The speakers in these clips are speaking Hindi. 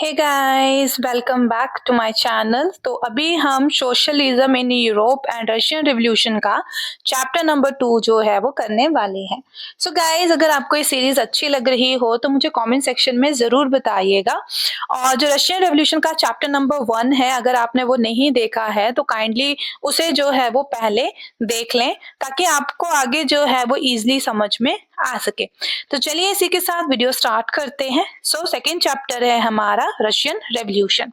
Hey guys, welcome back to my channel. तो अभी हम socialism in Europe and Russian revolution का चैप्टर नंबर 2 जो है वो करने वाले हैं। सो गाइस, अगर आपको ये सीरीज अच्छी लग रही हो तो मुझे कमेंट सेक्शन में ज़रूर बताइएगा। और जो रशियन रिवॉल्यूशन का चैप्टर नंबर 1 है, अगर आपने वो नहीं देखा है तो काइंडली उसे जो है वो पहले देख लें, ताकि आपको आगे जो है वो इजीली समझ में आ सके। तो चलिए इसी के साथ वीडियो स्टार्ट करते हैं। सो सेकेंड चैप्टर है हमारा रशियन रेवोल्यूशन।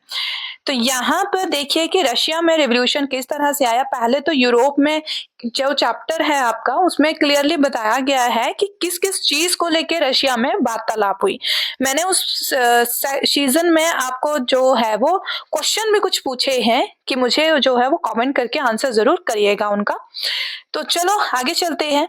तो यहाँ पर देखिए कि रशिया में रेवोल्यूशन किस तरह से आया। पहले तो यूरोप में जो चैप्टर है आपका, उसमें क्लियरली बताया गया है कि किस किस चीज को लेके रशिया में वार्तालाप हुई। मैंने उस सीजन में आपको जो है वो क्वेश्चन भी कुछ पूछे हैं कि मुझे जो है वो कमेंट करके आंसर जरूर करिएगा उनका। तो चलो आगे चलते हैं।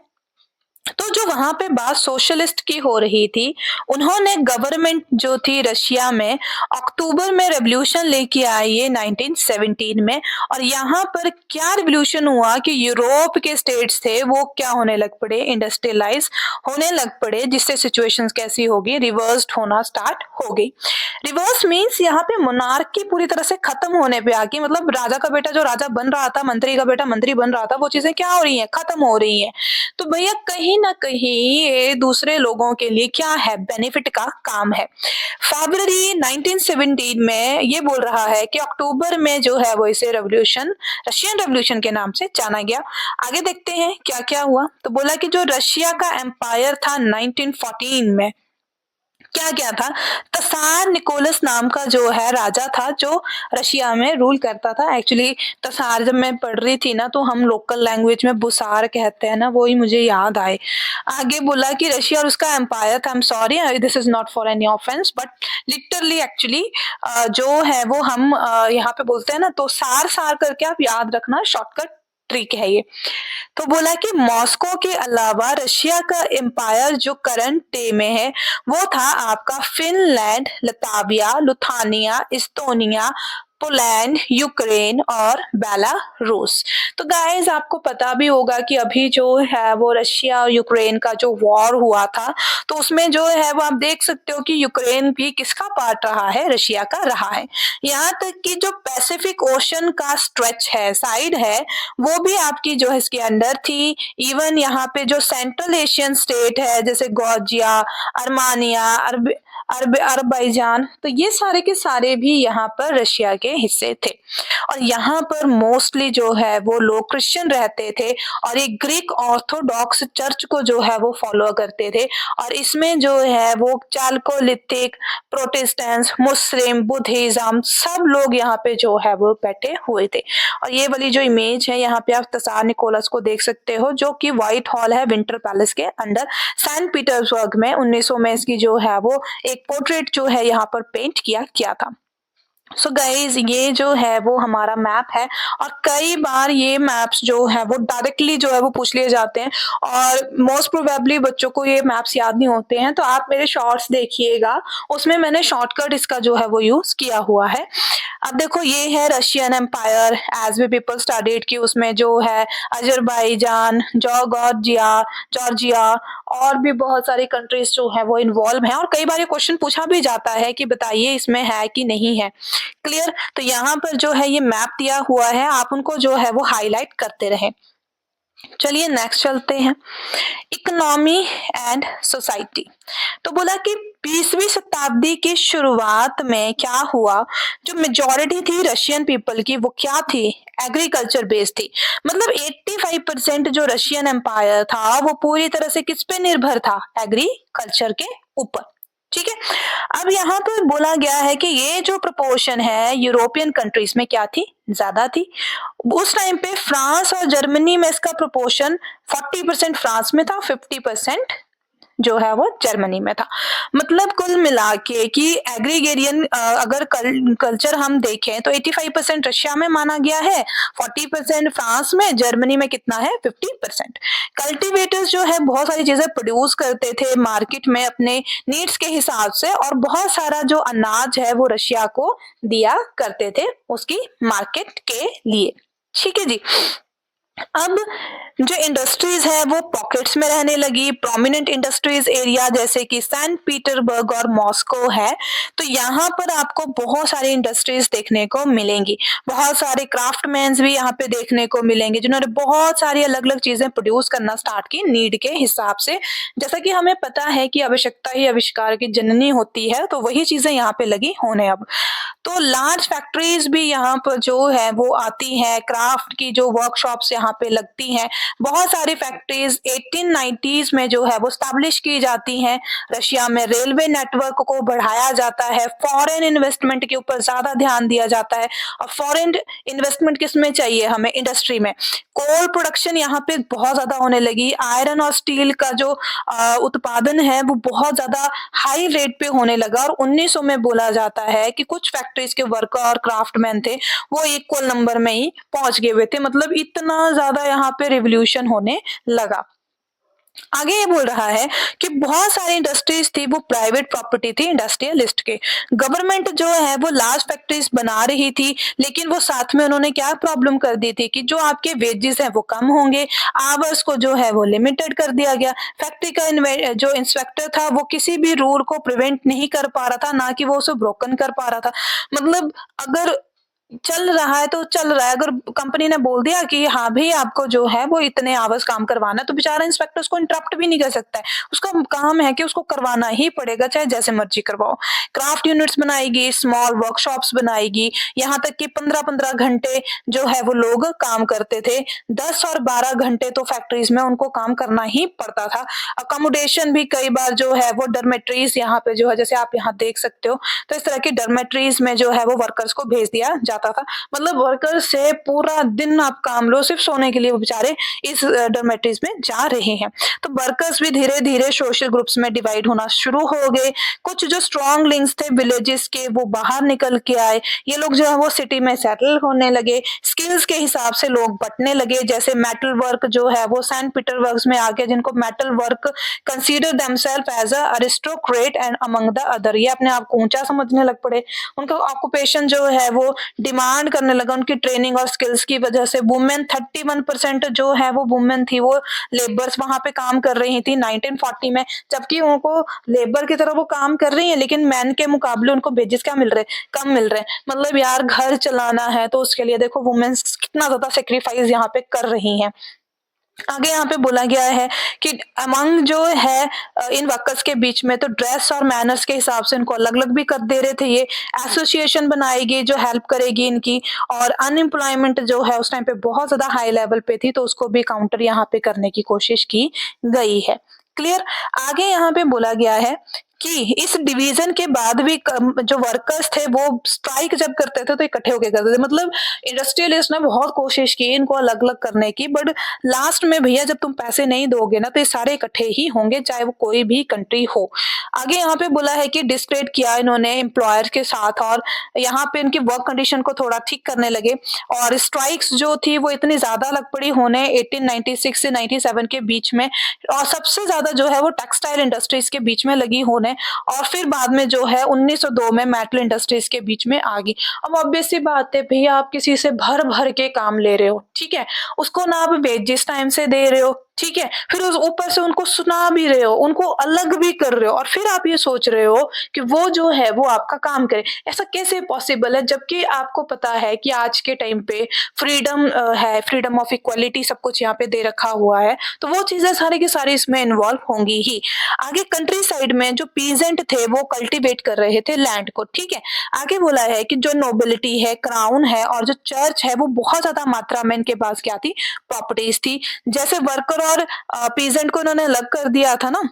तो जो वहां पे बात सोशलिस्ट की हो रही थी, उन्होंने गवर्नमेंट जो थी रशिया में अक्टूबर में रेवोल्यूशन लेके आई है 1917 में। और यहाँ पर क्या रेवोल्यूशन हुआ कि यूरोप के स्टेट्स थे वो क्या होने लग पड़े, इंडस्ट्रियलाइज होने लग पड़े, जिससे सिचुएशंस कैसी होगी, रिवर्स्ड होना स्टार्ट हो गई। रिवर्स मीन्स यहाँ पे मोनार्की पूरी तरह से खत्म होने पे आ गई। मतलब राजा का बेटा जो राजा बन रहा था, मंत्री का बेटा मंत्री बन रहा था, वो चीजें क्या हो रही हैं, खत्म हो रही हैं। तो भैया कहीं ना कहीं ये दूसरे लोगों के लिए क्या है, बेनिफिट का काम है। फरवरी 1917 में ये बोल रहा है कि अक्टूबर में जो है वो इसे रेवोल्यूशन, रशियन रेवोल्यूशन के नाम से जाना गया। आगे देखते हैं क्या क्या हुआ। तो बोला कि जो रशिया का एम्पायर था 1914 में, क्या क्या था, तसार निकोलस नाम का जो है राजा था जो रशिया में रूल करता था। एक्चुअली तसार जब मैं पढ़ रही थी ना, तो हम लोकल लैंग्वेज में बुसार कहते हैं ना, वो ही मुझे याद आए। आगे बोला कि रशिया और उसका एम्पायर था, I am sorry this is not for any offence, but literally actually जो है वो हम यहाँ पे बोलते हैं ना, तो सार सार करके आप याद रखना, शॉर्टकट ट्रिक है ये। तो बोला कि मॉस्को के अलावा रशिया का एम्पायर जो करंट डे में है वो था आपका Finland, Latvia, Lithuania, इस्तोनिया, Poland, Ukraine और बेलारूस। तो गाइस, आपको पता भी होगा कि अभी जो है वो रशिया और यूक्रेन का जो वॉर हुआ था, तो उसमें जो है वो आप देख सकते हो कि यूक्रेन भी किसका पार्ट रहा है, रशिया का रहा है। यहाँ तक कि जो पैसिफिक ओशन का स्ट्रेच है, साइड है, वो भी आपकी जो है इसके अंडर थी। इवन यहाँ पे जो सेंट्रल एशियन स्टेट है, जैसे जॉर्जिया, अर्मानिया, अरबाईजान, तो ये सारे के सारे भी यहाँ पर रशिया के हिस्से थे। और यहाँ पर मोस्टली जो है वो लोग क्रिश्चियन रहते थे और एक ग्रीक ऑर्थोडॉक्स चर्च को जो है वो फॉलो करते थे। और इसमें जो है वो चालकोलिथिक, प्रोटेस्टेंट्स, मुस्लिम, बुद्धिज्म, सब लोग यहाँ पे जो है वो बैठे हुए थे। और ये वाली जो इमेज है, यहाँ पे आप तसार निकोलस को देख सकते हो, जो कि व्हाइट हॉल है विंटर पैलेस के अंडर सेंट पीटर्सबर्ग में 1900 में इसकी जो है वो एक पोर्ट्रेट जो है यहाँ पर पेंट किया गया था। सो गाइज, ये जो है वो हमारा मैप है। और कई बार ये मैप्स जो है वो डायरेक्टली जो है वो पूछ लिए जाते हैं, और मोस्ट प्रोबेबली बच्चों को ये मैप्स याद नहीं होते हैं, तो आप मेरे शॉर्ट्स देखिएगा, उसमें मैंने शॉर्टकट इसका जो है वो यूज किया हुआ है। अब देखो, ये है Russian empire as we people studied की, उसमें जो है अजरबैजान, जॉर्जिया, जॉर्जिया और भी बहुत सारी कंट्रीज जो है वो इन्वॉल्व हैं। और कई बार ये क्वेश्चन पूछा भी जाता है कि बताइए इसमें है कि नहीं है। क्लियर? तो यहाँ पर जो है ये मैप दिया हुआ है, आप उनको जो है वो हाईलाइट करते रहे। चलिए नेक्स्ट चलते हैं, इकोनॉमी एंड सोसाइटी। तो बोला कि 20वीं शताब्दी की शुरुआत में क्या हुआ, जो मेजॉरिटी थी रशियन पीपल की, वो क्या थी, एग्रीकल्चर बेस्ड थी। मतलब 85% जो रशियन एम्पायर था वो पूरी तरह से किस पे निर्भर था, एग्रीकल्चर के ऊपर। ठीक है। अब यहाँ पर बोला गया है कि ये जो प्रपोर्शन है यूरोपियन कंट्रीज में क्या थी, ज्यादा थी। उस टाइम पे फ्रांस और जर्मनी में इसका प्रोपोर्शन 40% फ्रांस में था, 50% जो है वो जर्मनी में था। मतलब कुल मिला के कि एग्रीगेरियन अगर कल्चर हम देखें तो 85% रशिया में माना गया है, 40% फ्रांस में, जर्मनी में कितना है, 50%। कल्टीवेटर्स जो है बहुत सारी चीजें प्रोड्यूस करते थे मार्केट में अपने नीड्स के हिसाब से, और बहुत सारा जो अनाज है वो रशिया को दिया करते थे उसकी मार्केट के लिए। ठीक है जी। अब जो इंडस्ट्रीज है वो पॉकेट्स में रहने लगी। प्रोमिनेंट इंडस्ट्रीज एरिया जैसे कि सैंट पीटर्सबर्ग और मॉस्को है, तो यहाँ पर आपको बहुत सारी इंडस्ट्रीज देखने को मिलेंगी। बहुत सारे क्राफ्टमैन्स भी यहाँ पे देखने को मिलेंगे जिन्होंने बहुत सारी अलग अलग चीजें प्रोड्यूस करना स्टार्ट की नीड के हिसाब से। जैसा कि हमें पता है कि आवश्यकता ही आविष्कार की जननी होती है, तो वही चीजें यहाँ पे लगी होने अब। तो लार्ज फैक्ट्रीज भी यहाँ पर जो है वो आती है, क्राफ्ट की जो वर्कशॉप्स यहाँ पे लगती हैं। बहुत सारी फैक्ट्रीज 1890s में जो है वो स्टैब्लिश की जाती हैं। रशिया में रेलवे नेटवर्क को बढ़ाया जाता है, फॉरेन इन्वेस्टमेंट के ऊपर ज्यादा ध्यान दिया जाता है। और फॉरेन इन्वेस्टमेंट किस में चाहिए हमें? इंडस्ट्री में। कोल प्रोडक्शन यहाँ पे बहुत ज्यादा होने लगी। आयरन और स्टील का जो उत्पादन है वो बहुत ज्यादा हाई रेट पे होने लगा। और 1900 में बोला जाता है कि कुछ फैक्ट्रीज के वर्कर और क्राफ्टमैन थे वो इक्वल नंबर में ही पहुंच गए हुए थे। मतलब इतना ज्यादा यहाँ पे रिवॉल्यूशन होने लगा। आगे ये बोल रहा है कि बहुत सारी इंडस्ट्रीज थी वो प्राइवेट प्रॉपर्टी थी इंडस्ट्रियलिस्ट के। गवर्नमेंट जो है वो लार्ज फैक्ट्रीज बना रही थी, लेकिन वो साथ में उन्होंने क्या प्रॉब्लम कर दी थी कि जो आपके वेजेस हैं वो कम होंगे, आवर्स को जो है वो लिमिटेड कर दिया गया। फैक्ट्री का जो इंस्पेक्टर था वो किसी भी रूल को प्रिवेंट नहीं कर पा रहा था, ना कि वो उसे ब्रोकन कर पा रहा था। मतलब अगर चल रहा है तो चल रहा है, अगर कंपनी ने बोल दिया कि हाँ भाई आपको जो है वो इतने आवर्स काम करवाना है, तो बेचारा इंस्पेक्टर उसको इंटरप्ट भी नहीं कर सकता है। उसका काम है कि उसको करवाना ही पड़ेगा, चाहे जैसे मर्जी करवाओ। क्राफ्ट यूनिट्स बनाएगी, स्मॉल वर्कशॉप्स बनाएगी, यहाँ तक कि 15-15 घंटे जो है वो लोग काम करते थे। 10 और 12 घंटे तो फैक्ट्रीज में उनको काम करना ही पड़ता था। अकोमोडेशन भी कई बार जो है वो डॉर्मेट्रीज यहाँ पे जो है, जैसे आप यहाँ देख सकते हो, तो इस तरह की डॉर्मेट्रीज में जो है वो वर्कर्स को भेज दिया जाता था। मतलब वर्कर से पूरा दिन आप काम लो, सिर्फ सोने के लिए वो बेचारे इस डॉर्मेट्रीज में जा रहे हैं। तो वर्कर्स भी धीरे धीरे सोशल ग्रुप्स में डिवाइड होना शुरू हो गए। कुछ जो स्ट्रॉन्ग लिंक्स थे विलेजेस के वो बाहर निकल के आए। ये लोग जो है वो सिटी में सेटल होने लगे। स्किल्स के हिसाब से लोग बंटने लगे। जैसे मेटल वर्क जो है वो सेंट पीटर्सबर्ग में आ गया, जिनको metal work consider themselves as a aristocrat and among the other. ये अपने आप को ऊंचा समझने लग पड़े। उनका ऑक्यूपेशन जो है वो डिमांड करने लगा। उनकी ट्रेनिंग और स्किल्स की वजह से वुमेन 31% जो है वो वुमेन थी, वो लेबर्स वहां पे काम कर रही थी 1940 में। जबकि उनको लेबर की तरह वो काम कर रही है, लेकिन मैन के मुकाबले उनको वेजेस क्या मिल रहे? कम मिल रहे। मतलब यार घर चलाना है तो उसके लिए देखो वुमेन्स कितना ज्यादा सेक्रीफाइस यहाँ पे कर रही हैं। आगे यहाँ पे बोला गया है कि अमंग जो है इन वर्कर्स के बीच में तो ड्रेस और मैनर्स के हिसाब से इनको अलग अलग भी कर दे रहे थे। ये एसोसिएशन बनाएगी जो हेल्प करेगी इनकी। और अनएम्प्लॉयमेंट जो है उस टाइम पे बहुत ज्यादा हाई लेवल पे थी, तो उसको भी काउंटर यहाँ पे करने की कोशिश की गई है। क्लियर। आगे यहाँ पे बोला गया है कि इस डिवीजन के बाद भी जो वर्कर्स थे वो स्ट्राइक जब करते थे तो इकट्ठे होकर करते थे। मतलब इंडस्ट्रियलिस्ट ने बहुत कोशिश की इनको अलग अलग करने की, बट लास्ट में भैया जब तुम पैसे नहीं दोगे ना तो ये सारे इकट्ठे ही होंगे, चाहे वो कोई भी कंट्री हो। आगे यहाँ पे बोला है कि डिस्क्रेट किया इन्होंने एम्प्लॉयर के साथ, और यहाँ पे इनकी वर्क कंडीशन को थोड़ा ठीक करने लगे। और स्ट्राइक्स जो थी वो इतनी ज्यादा लग पड़ी होने 1896 से 97 के बीच में। और सबसे ज्यादा जो है वो टेक्सटाइल इंडस्ट्रीज के बीच में लगी होने। और फिर बाद में जो है 1902 में मेटल इंडस्ट्रीज के बीच में आ गई। अब ऑब्वियस सी बात है भैया, आप किसी से भर भर के काम ले रहे हो, ठीक है, उसको ना आप वेजेस टाइम से दे रहे हो, ठीक है, फिर उस ऊपर से उनको सुना भी रहे हो, उनको अलग भी कर रहे हो, और फिर आप ये सोच रहे हो कि वो जो है वो आपका काम करे। ऐसा कैसे पॉसिबल है? जबकि आपको पता है कि आज के टाइम पे फ्रीडम है, फ्रीडम ऑफ इक्वालिटी सब कुछ यहाँ पे दे रखा हुआ है, तो वो चीजें सारी की सारी इसमें इन्वॉल्व होंगी ही। आगे कंट्री साइड में जो पीजेंट थे वो कल्टीवेट कर रहे थे लैंड को, ठीक है। आगे बोला है कि जो नोबिलिटी है, क्राउन है और जो चर्च है वो बहुत ज्यादा मात्रा में इनके पास क्या थी? प्रॉपर्टीज थी। जैसे वर्कर और पीजेंट को इन्होंने अलग कर दिया था ना,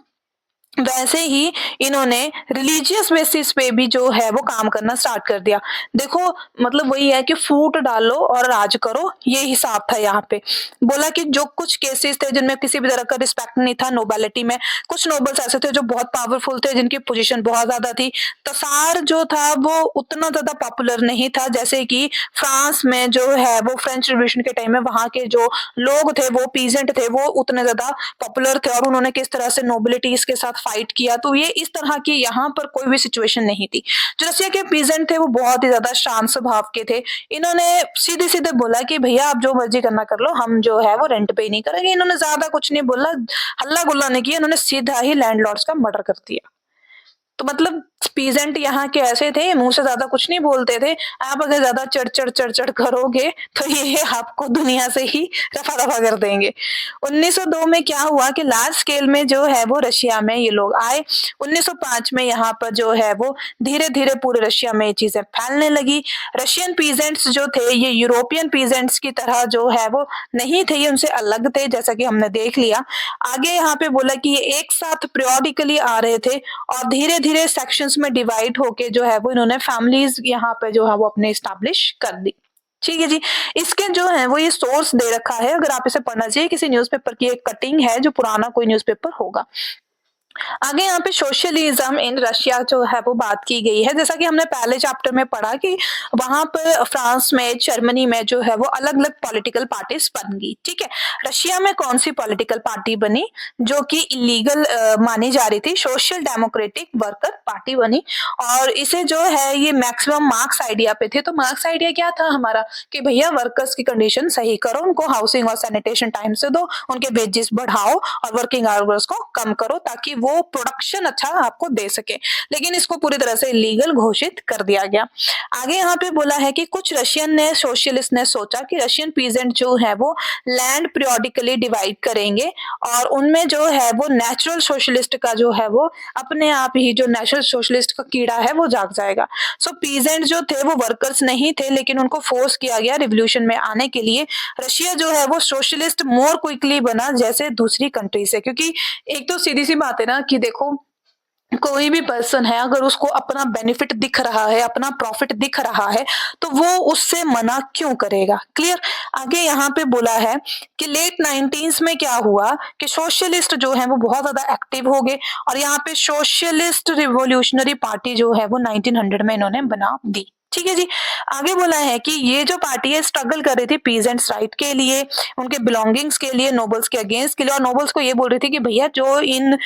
वैसे ही इन्होंने रिलीजियस बेसिस पे भी जो है वो काम करना स्टार्ट कर दिया। देखो मतलब वही है कि फूट डालो और राज करो, ये हिसाब था यहाँ पे। बोला कि जो कुछ केसेस थे जिनमें किसी भी तरह का रिस्पेक्ट नहीं था नोबेलिटी में, कुछ नोबल्स ऐसे थे जो बहुत पावरफुल थे, जिनकी पोजीशन बहुत ज्यादा थी। तसार जो था वो उतना ज्यादा पॉपुलर नहीं था। जैसे कि फ्रांस में जो है वो फ्रेंच रिवॉल्यूशन के टाइम में वहां के जो लोग थे वो पीजेंट थे, वो उतने ज्यादा पॉपुलर थे, और उन्होंने किस तरह से नोबिलिटीज के साथ फाइट किया, तो ये इस तरह की यहाँ पर कोई भी सिचुएशन नहीं थी। जो रशिया के पीजेंट थे वो बहुत ही ज्यादा शांत स्वभाव के थे। इन्होंने सीधे सीधे बोला कि भैया आप जो मर्जी करना कर लो, हम जो है वो रेंट पे ही नहीं करेंगे। इन्होंने ज्यादा कुछ नहीं बोला, हल्ला गुल्ला नहीं किया, इन्होंने सीधा ही लैंडलॉर्ड्स का मर्डर कर दिया। तो मतलब पीजेंट यहाँ के ऐसे थे, मुंह से ज्यादा कुछ नहीं बोलते थे। आप अगर ज्यादा चढ़ करोगे तो ये आपको दुनिया से ही रफा दफा कर देंगे। 1902 में क्या हुआ कि लार्ज स्केल में जो है वो रशिया में ये लोग आए। 1905 में यहाँ पर जो है वो धीरे धीरे पूरे रशिया में ये चीजें फैलने लगी। रशियन पीजेंट्स जो थे ये यूरोपियन पीजेंट्स की तरह जो है वो नहीं थे, ये उनसे अलग थे, जैसा कि हमने देख लिया। आगे यहाँ पे बोला कि ये एक साथ पीरियोडिकली आ रहे थे और धीरे धीरे सेक्शंस में डिवाइड होके जो है वो इन्होंने फैमिलीज यहाँ पे जो है वो अपने स्टैब्लिश कर दी। ठीक है जी। इसके जो है वो ये सोर्स दे रखा है, अगर आप इसे पढ़ना चाहिए, किसी न्यूज़पेपर की एक कटिंग है जो पुराना कोई न्यूज़पेपर होगा। आगे यहाँ पे सोशलिज्म इन रशिया जो है वो बात की गई है। जैसा कि हमने पहले चैप्टर में पढ़ा कि वहां पर फ्रांस में, जर्मनी में जो है वो अलग अलग पॉलिटिकल पार्टीज बन गई। ठीक है, रशिया में कौन सी पॉलिटिकल पार्टी बनी जो कि इलीगल मानी जा रही थी? सोशल डेमोक्रेटिक वर्कर पार्टी बनी। और इसे जो है ये मैक्सिमम मार्क्स आइडिया पे थे। तो मार्क्स आइडिया क्या था हमारा कि भैया वर्कर्स की कंडीशन सही करो, उनको हाउसिंग और सैनिटेशन टाइम से दो, उनके वेजेस बढ़ाओ और वर्किंग आवर्स को कम करो ताकि वो प्रोडक्शन अच्छा आपको दे सके। लेकिन इसको पूरी तरह से इलीगल घोषित कर दिया गया। आगे यहाँ पे बोला है कि कुछ रशियन ने, सोशलिस्ट ने सोचा कि रशियन पीजेंट जो है वो लैंड पीरियोडिकली डिवाइड करेंगे और उनमें जो है वो नेचुरल सोशलिस्ट का जो है वो अपने आप ही जो नेचुरल सोशलिस्ट का कीड़ा है वो जाग जाएगा। सो पीजेंट जो थे वो वर्कर्स नहीं थे, लेकिन उनको फोर्स किया गया रिवॉल्यूशन में आने के लिए। रशिया जो है वो सोशलिस्ट मोर क्विकली बना जैसे दूसरी कंट्री से, क्योंकि एक तो सीधी सी बात है ना कि देखो कोई भी पर्सन है अगर उसको अपना बेनिफिट दिख रहा है, अपना प्रॉफिट दिख रहा है, तो वो उससे मना क्यों करेगा? क्लियर। आगे यहाँ पे बोला है कि लेट 19s में क्या हुआ कि सोशलिस्ट जो है वो बहुत ज्यादा एक्टिव हो गए और यहाँ पे सोशलिस्ट रिवोल्यूशनरी पार्टी जो है वो 1900 में इन्होंने बना दी। ठीक है जी। आगे बोला है कि ये जो पार्टी है स्ट्रगल कर रही थी पीजेंट्स राइट के लिए, उनके बिलोंगिंग्स के लिए, नोबल्स के अगेंस्ट के लिए। और नोबल्स को ये बोल रही थी कि भैया जो इन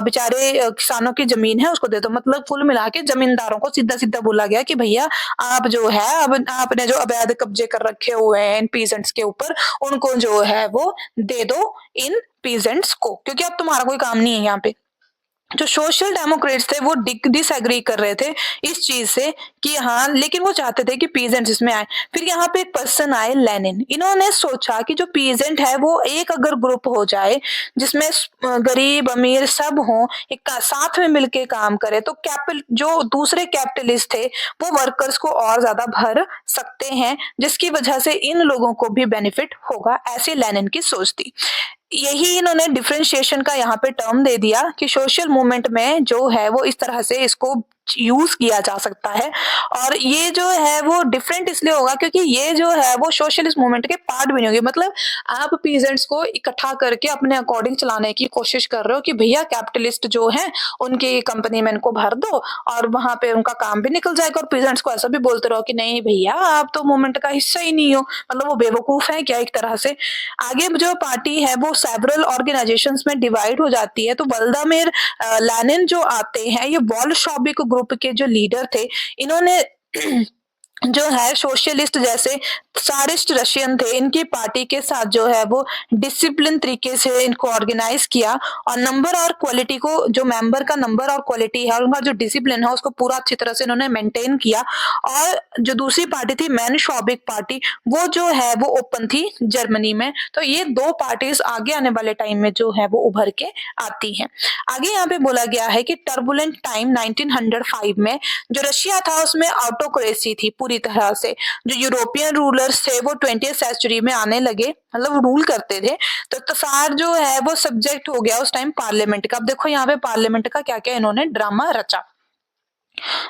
बेचारे किसानों की जमीन है उसको दे दो। मतलब कुल मिला के जमींदारों को सीधा सीधा बोला गया कि भैया आप जो है अब आपने जो अवैध कब्जे कर रखे हुए हैं इन पीजेंट्स के ऊपर, उनको जो है वो दे दो इन पीजेंट्स को, क्योंकि अब तुम्हारा कोई काम नहीं है यहाँ पे। जो सोशल डेमोक्रेट्स थे वो डिसएग्री कर रहे थे इस चीज से कि हाँ, लेकिन वो चाहते थे कि पीजेंट्स इसमें आए। फिर यहाँ पे एक पर्सन आए लेनिन। इन्होंने सोचा कि जो पीजेंट है वो एक अगर ग्रुप हो जाए जिसमें गरीब अमीर सब हों, एक साथ में मिलके काम करे, तो कैपिटल जो दूसरे कैपिटलिस्ट थे वो वर्कर्स को और ज्यादा भर सकते हैं, जिसकी वजह से इन लोगों को भी बेनिफिट होगा। ऐसे लेनिन की सोच थी। यही इन्होंने डिफरेंशिएशन का यहाँ पे टर्म दे दिया कि सोशल मूवमेंट में जो है वो इस तरह से इसको यूज किया जा सकता है। और ये जो है वो डिफरेंट इसलिए होगा क्योंकि ये जो है वो सोशलिस्ट मूवमेंट के पार्ट भी नहीं होगी। मतलब आप पीजेंट्स को इकट्ठा करके अपने अकॉर्डिंग चलाने की कोशिश कर रहे हो कि भैया कैपिटलिस्ट जो है उनकी कंपनी में इनको भर दो और वहां पे उनका काम भी निकल जाएगा। और पीजेंट्स को ऐसा भी बोलते रहो कि नहीं भैया आप तो मूवमेंट का हिस्सा ही नहीं हो। मतलब वो बेवकूफ है क्या एक तरह से। आगे जो पार्टी है वो सेवरल ऑर्गेनाइजेशंस में डिवाइड हो जाती है। तो व्लादिमीर लेनिन जो आते हैं ये बोल्शेविक ग्रुप के जो लीडर थे, इन्होंने जो है सोशलिस्ट जैसे सारिस्ट रशियन थे, इनकी पार्टी के साथ जो है वो डिसिप्लिन तरीके से इनको ऑर्गेनाइज किया और नंबर और क्वालिटी को, जो मेंबर का नंबर और क्वालिटी है उनका जो डिसिप्लिन है उसको पूरा अच्छी तरह से इन्होंने मेंटेन किया। और जो दूसरी पार्टी थी मेन्शेविक पार्टी, वो जो है वो ओपन थी जर्मनी में। तो ये दो पार्टीज आगे आने वाले टाइम में जो है वो उभर के आती हैं। आगे यहाँ पे बोला गया है कि टर्बुलेंट टाइम 1905 में जो रशिया था उसमें ऑटोक्रेसी थी पूरी तरह से। जो यूरोपियन रूलर्स थे वो 20th सेंचुरी में आने लगे, मतलब रूल करते थे। तो तसार जो है वो सब्जेक्ट हो गया उस टाइम पार्लियामेंट का। अब देखो यहाँ पे पार्लियामेंट का क्या क्या इन्होंने ड्रामा रचा।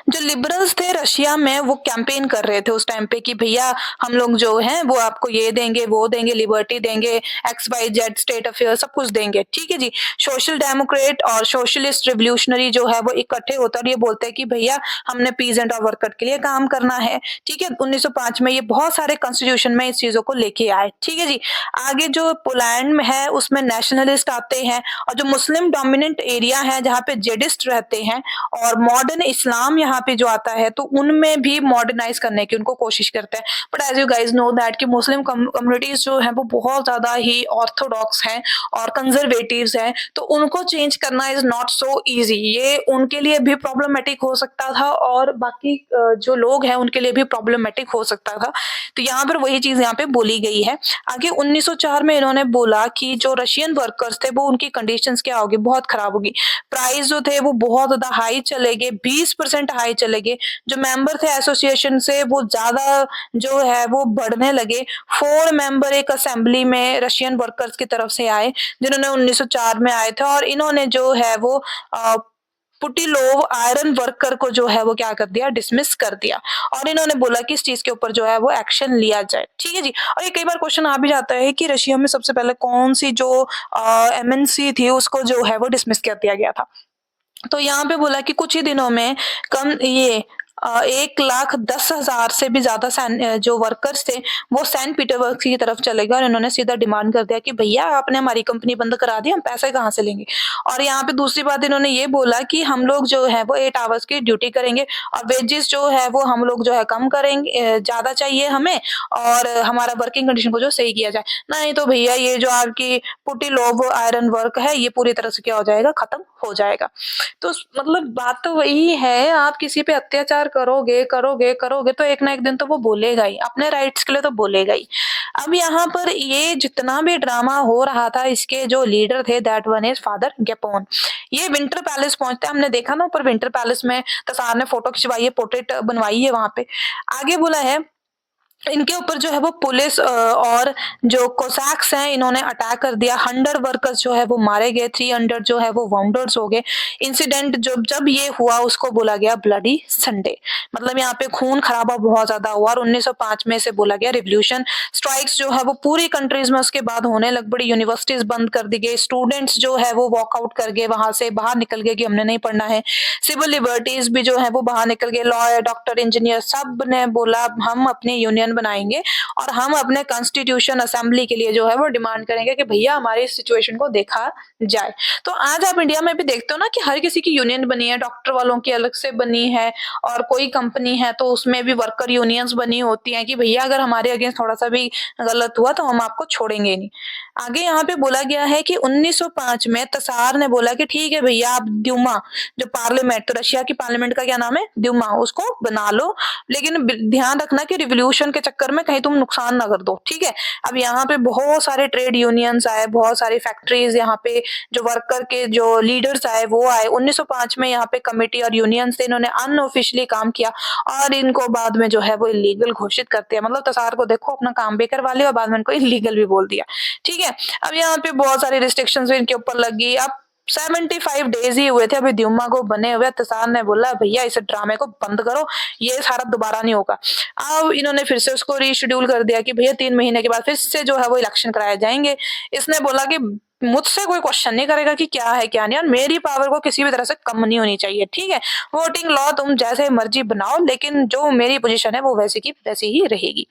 जो लिबरल्स थे रशिया में वो कैंपेन कर रहे थे उस टाइम पे कि भैया हम लोग जो हैं वो आपको ये देंगे, वो देंगे, लिबर्टी देंगे, X Y Z state affair सब कुछ देंगे, ठीक है जी। सोशल डेमोक्रेट और सोशलिस्ट रिवोल्यूशनरी जो है वो इकट्ठे होकर ये बोलते हैं कि भैया हमने पीजेंट और वर्कर के लिए काम करना है, ठीक है। 1905 में ये बहुत सारे कॉन्स्टिट्यूशन में इस चीजों को लेके आए, ठीक है जी। आगे जो पोलैंड में है उसमें नेशनलिस्ट आते हैं, और जो मुस्लिम डोमिनेंट एरिया है जहाँ पे जेडिस्ट रहते हैं, और मॉडर्न इस्लाम यहाँ पे जो आता है तो उनमें भी मॉडर्नाइज करने की उनको कोशिश करते हैं। But as you guys know that कि मुस्लिम कम्युनिटीज जो है वो बहुत ज्यादा ही ऑर्थोडॉक्स हैं और कंजर्वेटिव्स हैं, तो उनको चेंज करना इज नॉट सो इजी। ये उनके लिए भी प्रॉब्लमेटिक हो सकता था और बाकी जो लोग हैं उनके लिए भी प्रॉब्लमेटिक हो सकता था। तो यहाँ पर वही चीज यहाँ पे बोली गई है। आगे 1904 में इन्होंने बोला कि जो रशियन वर्कर्स थे वो उनकी कंडीशंस क्या होगी, बहुत खराब होगी। प्राइस जो थे वो बहुत ज्यादा हाई चले गए, 20% हाई चले गए। जो मेंबर थे एसोसिएशन से वो ज्यादा जो है वो बढ़ने लगे। 4 मेंबर एक असेंबली में रशियन वर्कर्स की तरफ से आए जिन्होंने 1904 में आए थे, और इन्होंने जो है वो पुटिलोव आयरन वर्कर को जो है वो क्या कर दिया, डिसमिस कर दिया। और इन्होंने बोला कि इस चीज के ऊपर जो है वो एक्शन लिया जाए, ठीक है जी। और ये कई बार क्वेश्चन आ भी जाता है कि रशिया में सबसे पहले कौन सी जो एमएनसी थी उसको जो है वो डिसमिस कर दिया गया था। तो यहाँ पे बोला कि कुछ ही दिनों में कम ये 1,10,000 से भी ज्यादा जो वर्कर्स थे वो सेंट पीटर्सबर्ग की तरफ चले गए, और इन्होंने सीधा डिमांड कर दिया कि भैया आपने हमारी कंपनी बंद करा दी, हम पैसे कहाँ से लेंगे। और यहाँ पे दूसरी बात इन्होंने ये बोला कि हम लोग जो है वो 8 आवर्स की ड्यूटी करेंगे, और वेजेस जो है वो हम लोग जो है कम करेंगे, ज्यादा चाहिए हमें, और हमारा वर्किंग कंडीशन को जो सही किया जाए। नहीं तो भैया ये जो आपकी पुटिलोव आयरन वर्क है ये पूरी तरह से क्या हो जाएगा, खत्म हो जाएगा। तो मतलब बात तो वही है, आप किसी पे अत्याचार करोगे करोगे करोगे तो एक ना एक दिन तो वो बोलेगा ही, अपने राइट्स के लिए तो बोलेगा ही। अब यहाँ पर ये जितना भी ड्रामा हो रहा था, इसके जो लीडर थे दैट वन इज फादर गेपोन। ये विंटर पैलेस पहुंचते हैं, हमने देखा ना ऊपर विंटर पैलेस में तसार ने फोटो खिंचवाई है, पोर्ट्रेट बनवाई है वहां पे। आगे बोला है इनके ऊपर जो है वो पुलिस और जो कोसैक्स हैं इन्होंने अटैक कर दिया। 100 वर्कर्स जो है वो मारे गए, 300 जो है वो वाउंडर्स हो गए। इंसिडेंट जब जब ये हुआ उसको बोला गया ब्लडी संडे, मतलब यहाँ पे खून खराबा बहुत ज्यादा हुआ। और 1905 में से बोला गया रिवॉल्यूशन। स्ट्राइक्स जो है वो पूरी कंट्रीज में उसके बाद होने लग पड़ी, यूनिवर्सिटीज बंद कर दी गई, स्टूडेंट्स जो है वो वॉकआउट कर गए, वहां से बाहर निकल गए कि हमने नहीं पढ़ना है। सिविल लिबर्टीज भी जो है वो बाहर निकल गए, लॉयर डॉक्टर इंजीनियर सब ने बोला हम अपनी यूनियन बनाएंगे और हम अपने कॉन्स्टिट्यूशन असेंबली के लिए जो है वो डिमांड करेंगे कि भैया हमारी इस सिचुएशन को देखा जाए। तो आज आप इंडिया में भी देखते हो ना कि हर किसी की यूनियन बनी है, डॉक्टर वालों की अलग से बनी है, और कोई कंपनी है तो उसमें भी वर्कर यूनियंस बनी होती हैं कि भैया अगर हमारे अगेंस्ट थोड़ा सा भी गलत हुआ तो हम आपको छोड़ेंगे नहीं। आगे यहाँ पे बोला गया है कि 1905 में तसार ने बोला कि ठीक है भैया आप द्यूमा जो पार्लियामेंट, तो रशिया की पार्लियामेंट का क्या नाम है, द्यूमा, उसको बना लो, लेकिन ध्यान रखना कि रिवॉल्यूशन के चक्कर में कहीं तुम नुकसान ना कर दो, ठीक है। अब यहाँ पे बहुत सारे ट्रेड यूनियंस आए, बहुत सारी फैक्ट्रीज, यहाँ पे जो वर्कर के जो लीडर्स आए वो आए। 1905 में यहाँ पे कमेटी और यूनियंस थे, इन्होंने अनऑफिशियली काम किया और इनको बाद में जो है वो इलीगल घोषित करते हैं। मतलब तसार को देखो अपना काम भी करवा लिया और बाद में इनको इलीगल भी बोल दिया, ठीक है। अब यहाँ पे बहुत सारी रिस्ट्रिक्शंस इनके ऊपर लगी। अब 75 डेज ही हुए थे अभी द्युमा को बने हुए। तसार ने बोला भैया इस ड्रामे को बंद करो, ये सारा दोबारा नहीं होगा। अब इन्होंने फिर से उसको रीशेड्यूल कर दिया कि भैया 3 महीने के बाद फिर से जो है वो इलेक्शन कराए जाएंगे। इसने बोला कि मुझसे कोई क्वेश्चन नहीं करेगा कि क्या है क्या नहीं, और मेरी पावर को किसी भी तरह से कम नहीं होनी चाहिए, ठीक है। वोटिंग लॉ तुम जैसे मर्जी बनाओ, लेकिन जो मेरी पोजीशन है वो वैसी की वैसी ही रहेगी।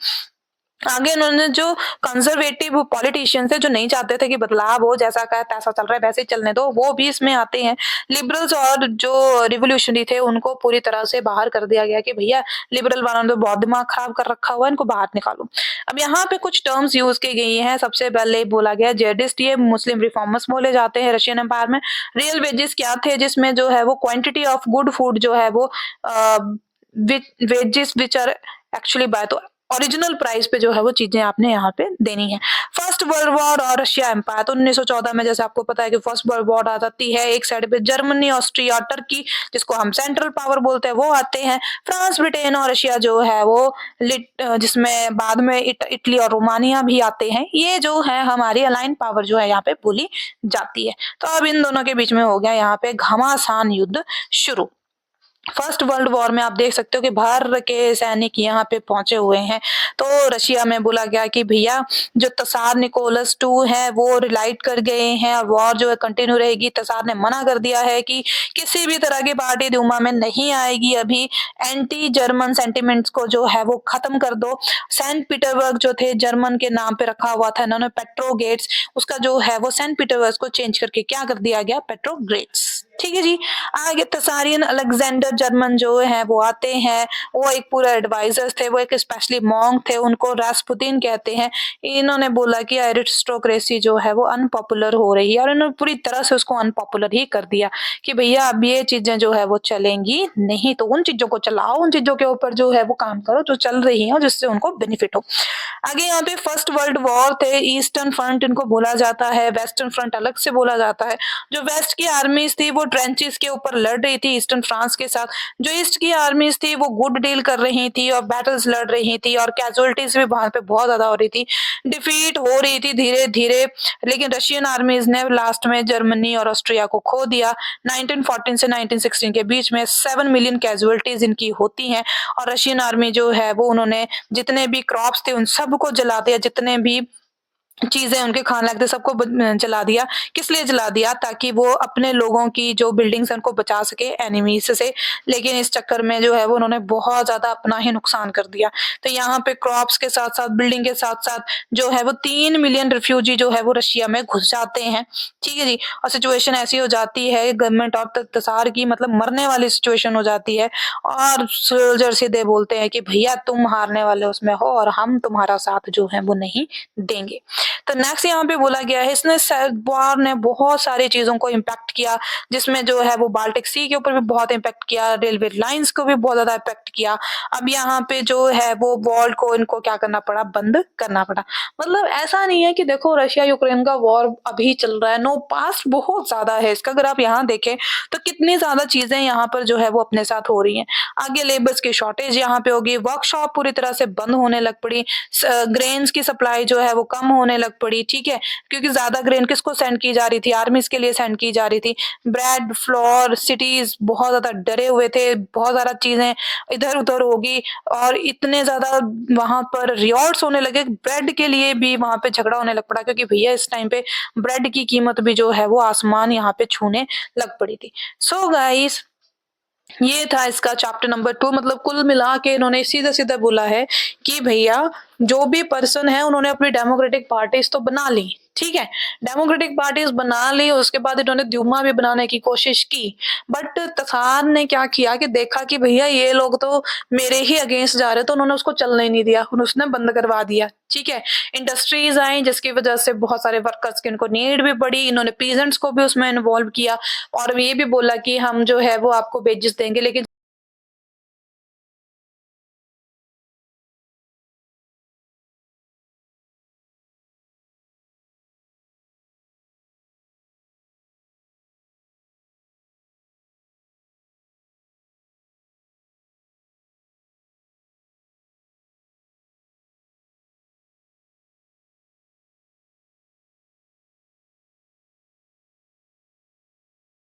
आगे उन्होंने जो कंजर्वेटिव पॉलिटिशियंस है जो नहीं चाहते थे कि बदलाव हो, जैसा का तैसा चल रहा है वैसे ही चलने दो, वो भी इसमें आते हैं। लिबरल्स और जो रिवोल्यूशनरी थे उनको पूरी तरह से बाहर कर दिया गया कि भैया लिबरल वालों ने तो बहुत दिमाग खराब कर रखा हुआ है, इनको बाहर निकालो। अब यहाँ पे कुछ टर्म्स यूज की गई हैं। सबसे पहले बोला गया जेडिस्ट, ये मुस्लिम रिफॉर्मर्स बोले जाते हैं रशियन एम्पायर में। रियल वेजेस क्या थे, जिसमें जो है वो क्वांटिटी ऑफ गुड फूड जो है वो wages which are actually by, तो ओरिजिनल प्राइस पे जो है वो चीजें आपने यहाँ पे देनी है। फर्स्ट वर्ल्ड वॉर और रशिया एम्पायर, तो 1914 में जैसे आपको पता है कि फर्स्ट वर्ल्ड वॉर आ जाती है। एक साइड पे जर्मनी, ऑस्ट्रिया और टर्की, जिसको हम सेंट्रल पावर बोलते हैं, वो आते हैं। फ्रांस, ब्रिटेन और रशिया जो है वो जिसमें बाद में इटली और रोमानिया भी आते हैं। ये जो है हमारी अलाइन पावर जो है यहाँ पे बोली जाती है। तो अब इन दोनों के बीच में हो गया यहाँ पे घमासान युद्ध शुरू। फर्स्ट वर्ल्ड वॉर में आप देख सकते हो कि बाहर के सैनिक यहाँ पे पहुंचे हुए हैं। तो रशिया में बोला गया कि भैया जो तसार निकोलस II है वो रिलाइट कर गए हैं और वॉर जो है कंटिन्यू रहेगी। तसार ने मना कर दिया है कि किसी भी तरह की पार्टी दूमा में नहीं आएगी, अभी एंटी जर्मन सेंटिमेंट्स को जो है वो खत्म कर दो। सेंट पीटरबर्ग जो थे जर्मन के नाम पे रखा हुआ था, इन्होंने पेट्रोगेट्स उसका जो है वो सेंट पीटरबर्ग को चेंज करके क्या कर दिया गया, पेट्रोग्रेट्स। ठीक है जी। आगे तसारियन अलेक्जेंडर जर्मन जो है वो आते हैं, वो एक पूरा एडवाइजर्स थे, वो एक स्पेशली मॉन्क थे, उनको रास्पुतिन कहते हैं। इन्होंने बोला कि एरिस्टोक्रेसी जो है वो अनपॉपुलर हो रही है और इन्होंने पूरी तरह से उसको अनपॉपुलर ही कर दिया कि भैया अब ये चीजें जो है वो चलेंगी नहीं, तो उन चीजों को चलाओ, उन चीजों के ऊपर जो है वो काम करो जो चल रही है जिससे उनको बेनिफिट हो। आगे यहाँ पे फर्स्ट वर्ल्ड वॉर थे, ईस्टर्न फ्रंट इनको बोला जाता है, वेस्टर्न फ्रंट अलग से बोला जाता है। जो वेस्ट की आर्मीज थी वो ट्रेंचेस के ऊपर लड़ रही थी ईस्टर्न फ्रांस के साथ, जो ईस्ट की आर्मीज थी वो गुड डील कर रही थी और बैटल्स लड़ रही थी और कैजुअलिटीज भी वहां पे बहुत ज्यादा हो रही थी, डिफीट हो रही थी धीरे धीरे। लेकिन रशियन आर्मीज ने लास्ट में जर्मनी और ऑस्ट्रिया को खो दिया। 1914 से 1916 के बीच में 7 मिलियन कैजुअलिटीज इनकी होती हैं और रशियन आर्मी जो है वो उन्होंने जितने भी क्रॉप्स थे उन सबको जला दिया, जितने भी चीजें उनके खाने लगते सबको जला दिया। किस लिए जला दिया, ताकि वो अपने लोगों की जो बिल्डिंग्स हैं उनको बचा सके एनिमीज से। लेकिन इस चक्कर में जो है वो उन्होंने बहुत ज्यादा अपना ही नुकसान कर दिया। तो यहाँ पे क्रॉप्स के साथ साथ बिल्डिंग के साथ साथ जो है वो 3 मिलियन रिफ्यूजी जो है वो रशिया में घुस जाते हैं। ठीक है जी। और सिचुएशन ऐसी हो जाती है गवर्नमेंट और तसार की मतलब मरने वाली सिचुएशन हो जाती है और सोल्जर सीधे बोलते हैं कि भैया तुम हारने वाले उसमें हो और हम तुम्हारा साथ जो है वो नहीं देंगे। तो नेक्स्ट यहाँ पे बोला गया है इसने वॉर ने बहुत सारी चीजों को इम्पैक्ट किया, जिसमें जो है वो बाल्टिक सी के ऊपर भी बहुत इम्पैक्ट किया, रेलवे लाइंस को भी बहुत ज्यादा इम्पैक्ट किया। अब यहाँ पे जो है वो वॉर को इनको क्या करना पड़ा, बंद करना पड़ा। मतलब ऐसा नहीं है कि देखो रशिया यूक्रेन का वॉर अभी चल रहा है, नो, पास्ट बहुत ज्यादा है इसका। अगर आप यहाँ देखें तो कितनी ज्यादा चीजें यहाँ पर जो है वो अपने साथ हो रही हैं। आगे लेबर्स की शॉर्टेज यहाँ पे होगी, वर्कशॉप पूरी तरह से बंद होने लग पड़ी, ग्रेन्स की सप्लाई जो है वो कम होने लग पड़ी। ठीक है, क्योंकि ज्यादा ग्रेन किसको सेंड की जा रही थी, आर्मीज के लिए सेंड की जा रही थी। ब्रेड फ्लोर सिटीज बहुत ज्यादा डरे हुए थे, बहुत ज्यादा चीजें इधर उधर होगी और इतने ज्यादा वहां पर रिवॉर्ड्स होने लगे, ब्रेड के लिए भी वहां पे झगड़ा होने लग पड़ा, क्योंकि भैया इस टाइम पे ब्रेड की कीमत भी जो है वो आसमान यहाँ पे छूने लग पड़ी थी। सो गाइस, ये था इसका चैप्टर नंबर 2। मतलब कुल मिला के इन्होंने सीधा सीधा बोला है कि भैया जो भी पर्सन है उन्होंने अपनी डेमोक्रेटिक पार्टीज तो बना ली, ठीक है, डेमोक्रेटिक पार्टीज बना ली, उसके बाद इन्होंने द्यूमा भी बनाने की कोशिश की। बट तसार ने क्या किया कि देखा कि भैया ये लोग तो मेरे ही अगेंस्ट जा रहे, तो उन्होंने उसको चलने ही नहीं दिया, उसने बंद करवा दिया। ठीक है, इंडस्ट्रीज आई जिसकी वजह से बहुत सारे वर्कर्स की इनको नीड भी पड़ी, इन्होंने पीजेंट्स को भी उसमें इन्वॉल्व किया और ये भी बोला कि हम जो है वो आपको वेजेस देंगे, लेकिन